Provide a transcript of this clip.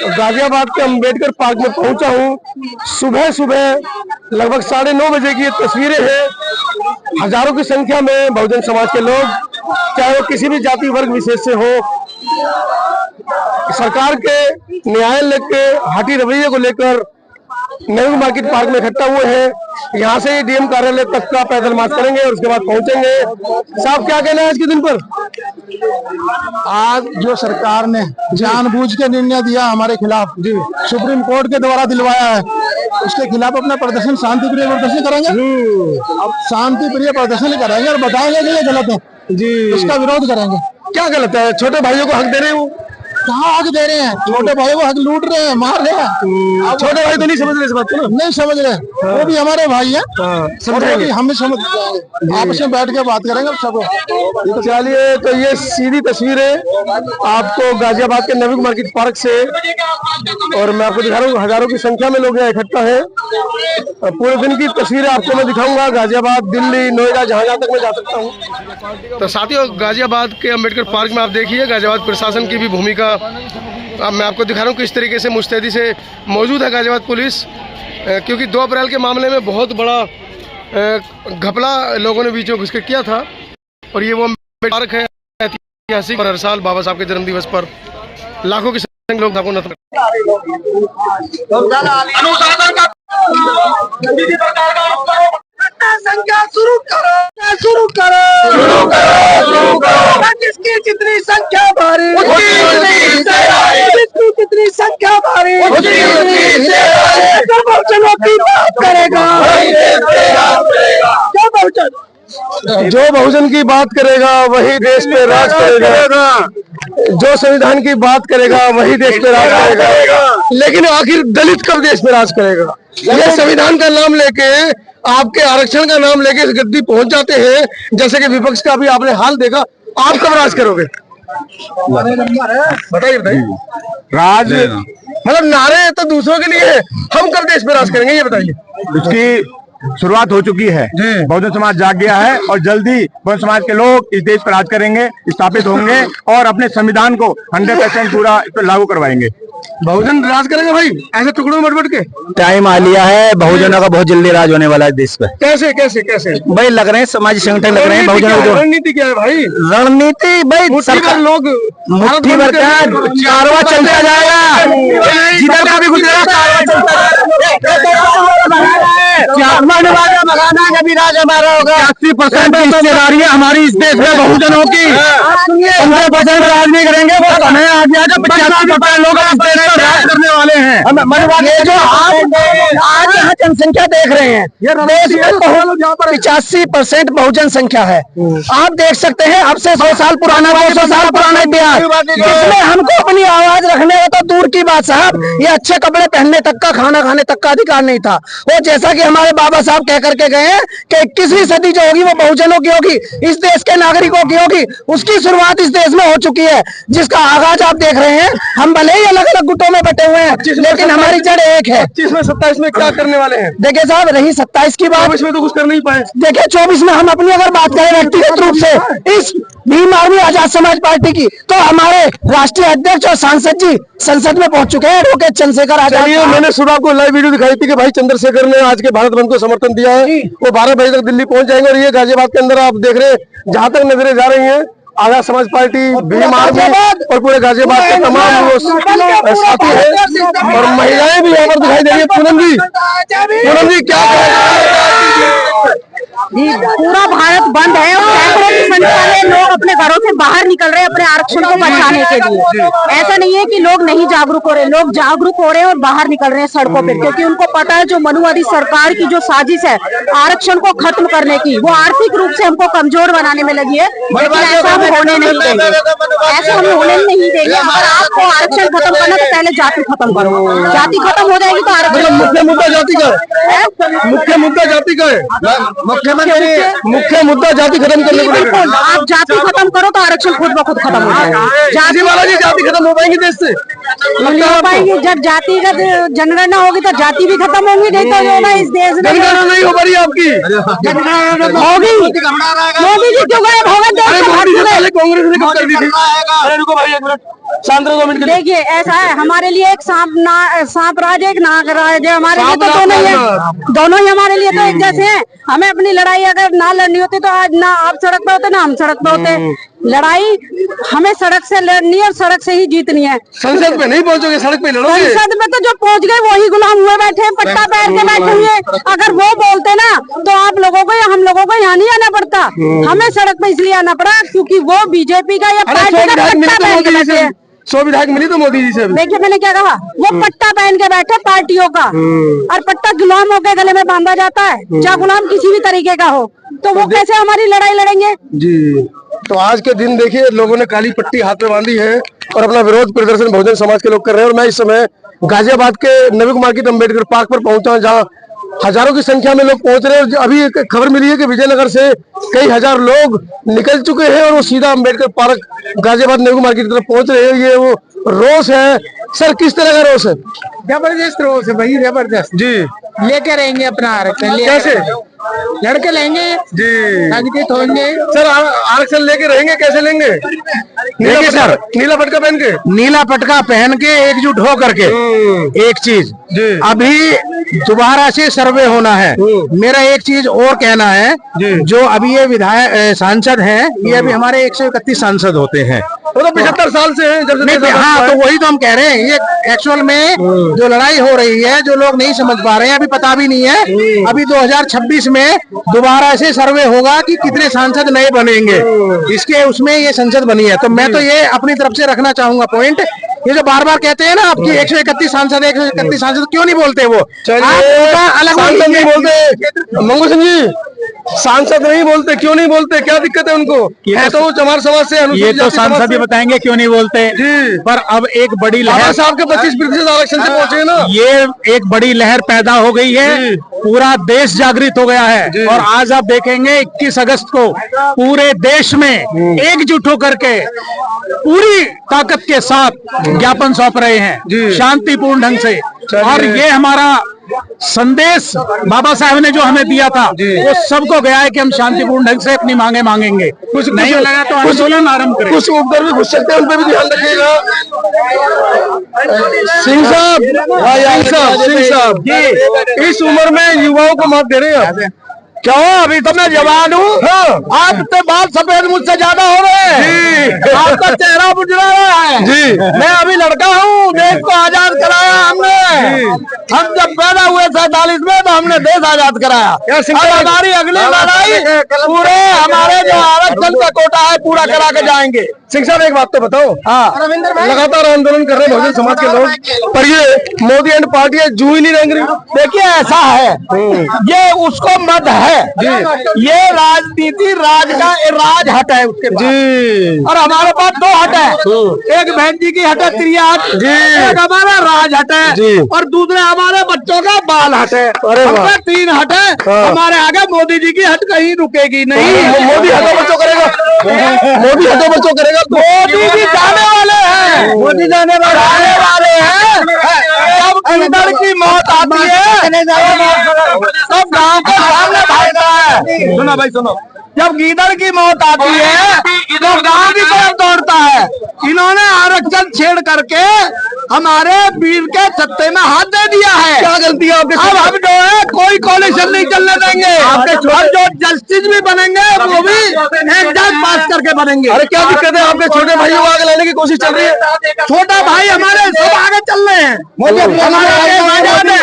गाजियाबाद के अम्बेडकर पार्क में पहुंचा हूं। सुबह सुबह लगभग 9:30 बजे की ये तस्वीरें हैं। हजारों की संख्या में बहुजन समाज के लोग, चाहे वो किसी भी जाति वर्ग विशेष से हो, सरकार के न्यायालय के हठी रवैये को लेकर नेहरू मार्केट पार्क में इकट्ठा हुए हैं। यहाँ से डीएम कार्यालय तक का पैदल मार्च करेंगे और उसके बाद पहुंचेंगे। साहब, क्या कहना है आज के दिन पर? आज जो सरकार ने जानबूझ के निर्णय दिया हमारे खिलाफ, जी सुप्रीम कोर्ट के द्वारा दिलवाया है, उसके खिलाफ अपना प्रदर्शन शांतिप्रिय प्रदर्शन करेंगे। अब शांतिप्रिय प्रदर्शन करेंगे और बताएंगे कि ये गलत है जी, उसका विरोध करेंगे। क्या गलत है? छोटे भाइयों को हक दे रहे हो? कहाँ हक दे रहे हैं? छोटे भाइयों को हक लूट रहे हैं, मार रहे हैं। छोटे भाई तो नहीं समझ रहे इस बात को ना? नहीं समझ रहे, वो भी हमारे भाई हैं, हम भी समझ, आपस में बैठ के बात करेंगे सब। चलिए, तो ये सीधी तस्वीर है आपको गाजियाबाद के नेहरू मार्केट पार्क से, और मैं आपको दिखा रहा हूँ हजारों की संख्या में लोग यहाँ इकट्ठा है। पूरे दिन की तस्वीरें आपको मैं दिखाऊंगा, गाजियाबाद, दिल्ली, नोएडा, जहाँ तक मैं जा सकता हूँ। तो साथियों, गाजियाबाद के अम्बेडकर पार्क में आप देखिए गाजियाबाद प्रशासन की भी भूमिका अब मैं आपको दिखा रहा हूँ किस तरीके से मुस्तैदी से मौजूद है गाजियाबाद पुलिस, क्योंकि 2 अप्रैल के मामले में बहुत बड़ा घपला लोगों ने बीचों घुस के किया था। और ये वो पार्क है ऐतिहासिक, और हर साल बाबा साहब के जन्म दिवस पर लाखों की संख्या में लोग संख्या शुरू करो, शुरू करो, शुरू करो, शुरू करो। जिसकी जितनी संख्या भारी, जिसकी जितनी संख्या भारी, बहुजनों की बात करेगा, जो बहुजन की बात करेगा वही देश पे राज करेगा, जो संविधान की बात करेगा वही देश पे राज करेगा। लेकिन आखिर दलित कब देश पे राज करेगा? ये संविधान का नाम लेके, आपके आरक्षण का नाम लेके इस गद्दी पहुंच जाते हैं, जैसे कि विपक्ष का भी आपने हाल देखा। आप कब राज करोगे? बताइए बताइए। राज मतलब नारे तो दूसरों के लिए है, हम कब देश पे राज करेंगे ये बताइए। उसकी शुरुआत हो चुकी है, बहुजन समाज जाग गया है और जल्दी बहुजन समाज के लोग इस देश पर राज करेंगे, स्थापित होंगे और अपने संविधान को 100% पूरा इस पर लागू करवाएंगे। बहुजन राज करेंगे भाई, ऐसे टुकड़ों में बट के? टाइम आ लिया है, बहुजनों का बहुत जल्दी राज होने वाला है देश पे। कैसे कैसे कैसे भाई लग रहे हैं, समाजी संगठन लग रहे हैं बहुजनों को। रणनीति क्या है भाई? रणनीति भाई सरकार लोग मुट्ठी भर कारवा चलता जाएगा, जिधर का भी गुजरा भगाना, कभी राज हमारा होगा। 80% हिस्सेदारी है हमारी इस देश में बहुजनों की। 15% राज नहीं करेंगे, वो हमें आगे आगे 85% लोग इस देश पर राज करने वाले हैं। ये जो आप आज यहाँ जनसंख्या देख रहे हैं, देश में 85% बहुजन संख्या है। आप देख सकते हैं, अब से 100 साल पुराना, 200 साल पुराना इतिहास, जिसमें हमको अपनी आवाज रखने का तो दूर की बात साहब, ये अच्छे कपड़े पहनने तक का, खाना खाने तक का अधिकार नहीं था। वो जैसा कि हमारे बाबा साहब कह करके गए हैं कि 21वीं सदी जो होगी वो बहुजनों की होगी, इस देश के नागरिकों की होगी। उसकी शुरुआत इस देश में हो चुकी है, जिसका आगाज आप देख रहे हैं। हम भले ही अलग अलग गुटों में बटे हुए हैं, लेकिन हमारी जड़ एक है। 25 में 27 में क्या करने वाले हैं? देखिए साहब, रही 27 की बात, 24 में तो कुछ कर नहीं पाए। देखिए 24 में हम अपनी अगर बात करें व्यक्तिगत रूप से इस भीम आर्मी आजाद समाज पार्टी की, तो हमारे राष्ट्रीय अध्यक्ष और सांसद जी संसद में पहुंच चुके हैं, एडवोकेट चंद्रशेखर आजाद। मैंने सुबह आपको लाइव वीडियो दिखाई थी कि भाई चंद्रशेखर ने आज के भारत बंद को समर्थन दिया है। वो 12 बजे तक दिल्ली पहुंच जाएंगे। और ये गाजियाबाद के अंदर आप देख रहे हैं, जहां तक नजरें जा रही हैं, आजाद समाज पार्टी, भीम आर्मी और पूरे गाजियाबाद के तमाम साथी हैं, और महिलाएं भी यहाँ पर दिखाई दे रही है। पूनम जी क्या पूरा भारत बंद है और सैकड़ों की संख्या में लोग अपने घरों से बाहर निकल रहे हैं अपने आरक्षण को बचाने के लिए। ऐसा नहीं है कि लोग नहीं जागरूक हो रहे, लोग जागरूक हो रहे हैं और बाहर निकल रहे हैं सड़कों पे, क्योंकि उनको पता है जो मनुवादी सरकार की जो साजिश है आरक्षण को खत्म करने की, वो आर्थिक रूप से हमको कमजोर बनाने में लगी है। लेकिन ऐसा हम होने नहीं देंगे, ऐसा हम होने नहीं देंगे। अगर आपको आरक्षण खत्म करना तो पहले जाति खत्म करो, जाति खत्म हो जाएगी तो आरक्षण। मुख्य मुद्दा जाति का है, मुख्य मुद्दा जाति का है, मुख्य मुद्दा जाति खत्म करने को लेकर। आप जाति खत्म करो तो आरक्षण खुद ब खुद खत्म हो जाएगा। जाति वाला जी जाति खत्म हो पाएंगी देश से? नहीं हो पाएंगी। जब जातिगत जनगणना होगी तो जाति भी खत्म होंगी, नहीं तो होना इस देश में जनगणना नहीं हो पा रही आपकी। होगी, मोदी जी क्यों गायब हो गए? कांग्रेस ने कब कर दी थी? शांत रहो 2 मिनट के लिए। देखिए ऐसा है, हमारे लिए एक सांप राज एक नाग राज है, हमारे लिए तो दोनों ही है, दोनों ही हमारे लिए तो एक जैसे हैं। हमें अपनी लड़ाई अगर ना लड़नी होती तो आज ना आप सड़क पे होते ना हम सड़क पे होते। लड़ाई हमें सड़क से लड़नी है और सड़क से ही जीतनी है। संसद में नहीं पहुंचोगे, सड़क पे लड़ोगे। संसद में तो जो पहुंच गए वही गुलाम हुए बैठे हैं, पट्टा पैर के बैठे हुए। अगर वो बोलते ना तो आप लोगों को या हम लोगों को यहाँ नहीं आना पड़ता। हमें सड़क पे इसलिए आना पड़ा क्योंकि वो बीजेपी का या पार्टी का पट्टा पहन के बैठे हैं। 100 विधायक मिली तो मोदी जी से। देखिए मैंने क्या कहा, वो पट्टा पहन के बैठे पार्टियों का, और पट्टा गुलामों के गले में बांधा जाता है, चाहे गुलाम किसी भी तरीके का हो, तो वो कैसे हमारी लड़ाई लड़ेंगे जी। तो आज के दिन देखिए लोगों ने काली पट्टी हाथ में बांधी है और अपना विरोध प्रदर्शन बहुजन समाज के लोग कर रहे हैं। और मैं इस समय गाजियाबाद के नवी मार्केट अम्बेडकर पार्क पर पहुंचा हूं, जहां हजारों की संख्या में लोग पहुंच रहे हैं। अभी एक खबर मिली है कि विजयनगर से कई हजार लोग निकल चुके हैं और वो सीधा अम्बेडकर पार्क गाजियाबाद नवी मार्केट की तरफ पहुंच रहे हैं। ये वो रोष है। सर किस तरह का रोष है? जबरदस्त रोष है भाई, जबरदस्त जी। लेके रहेंगे अपना आरक्षण, कैसे? लड़के लेंगे जी। राजनीतिक होंगे सर आरक्षण लेके रहेंगे, कैसे लेंगे? देखिए सर, नीला पटका पहन के, नीला पटका पहन के एकजुट हो करके एक चीज जी। अभी दोबारा से सर्वे होना है। मेरा एक चीज और कहना है, जो अभी ये विधायक सांसद हैं, ये अभी हमारे 131 सांसद होते हैं। वो तो 75 साल से हैं जब से। हाँ, तो वही तो हम कह रहे हैं, ये एक्चुअल में जो लड़ाई हो रही है, जो लोग नहीं समझ पा रहे हैं, अभी पता भी नहीं है। अभी 2026 में दोबारा से सर्वे होगा कि कितने सांसद नए बनेंगे, इसके उसमें ये संसद बनी है। तो मैं तो ये अपनी तरफ से रखना चाहूंगा पॉइंट, ये जो बार बार कहते हैं ना आपकी 131 सांसद 131 सांसद, क्यों नहीं बोलते वो? अलग सांसद नहीं बोलते मंगू सिंह जी, सांसद नहीं बोलते, क्यों नहीं बोलते? क्या दिक्कत है उनको? है तो चमार समाज से, ये तो सांसद ही बताएंगे क्यों नहीं बोलते जी। पर अब एक बड़ी लहर साहब के 25% आरक्षण से पहुंचे ना, ये एक बड़ी लहर पैदा हो गई है, पूरा देश जागृत हो गया है। और आज आप देखेंगे 21 अगस्त को पूरे देश में एकजुट होकर के पूरी ताकत के साथ ज्ञापन सौंप रहे हैं शांतिपूर्ण ढंग से। और ये हमारा संदेश बाबा साहब ने जो हमें दिया था वो सबको गया है कि हम शांतिपूर्ण ढंग से अपनी मांगे मांगेंगे। कुछ नहीं लगा तो आंदोलन आरंभ करें। कुछ उधर भी घुस सकते हैं, उन पर भी ध्यान रखिएगा। सिंह साहब इस उम्र में युवाओं को मत दे रहे हैं आप? क्यों? अभी तो मैं जवान हूँ। हाँ। आपके बाल सफेद मुझसे ज्यादा हो रहे हैं, आपका चेहरा बुझरा रहा है जी। मैं अभी लड़का हूँ, देश को आजाद कराया हमने। हम जब पैदा हुए 47 में तो हमने देश आजाद कराया। अब हमारी अगली लड़ाई पूरे हमारे जो आरक्षण का कोटा है पूरा करा के जाएंगे। सिंह साहब एक बात तो बताओ, हाँ लगातार आंदोलन कर रहे हैं बहुजन समाज के लोग, पर ये मोदी एंड पार्टी जू ही नहीं रंग रही। देखिए ऐसा है, ये उसको मत है, ये राजनीति राज का राज हट है उसके पास। और हमारे पास 2 हट है, एक बहन जी की हट है त्रिया हट, एक हमारा राज हट है, और दूसरे हमारे बच्चों का बाल हट है। हमारे 3 हट है। हमारे आगे मोदी जी की हट कहीं रुकेगी नहीं। मोदी हटो बच्चों करेगा, मोदी हटो बच्चों करेगा। मोदी जी जाने वाले हैं, मोदी जाने वाले हैं। जब कीदड़ की मौत आती है तब गांव के सामने भागता है। सुनो भाई सुनो, जब गीदड़ की मौत आती है तो गांव की तरफ दौड़ता है। इन्होंने आरक्षण छेड़ करके हमारे वीर के छत्ते में हाथ दे दिया है। क्या गलती है आपके? अब हम जो है कोई कॉलेशन नहीं चलने देंगे। और जो जस्टिस भी बनेंगे वो भी एग्जाम पास करके बनेंगे। अरे क्या दिक्कत है? आपके छोटे भाइयों को आगे लाने की कोशिश चल रही है। छोटा भाई हमारे सब आगे चल रहे हैं, हमारे आजाद है।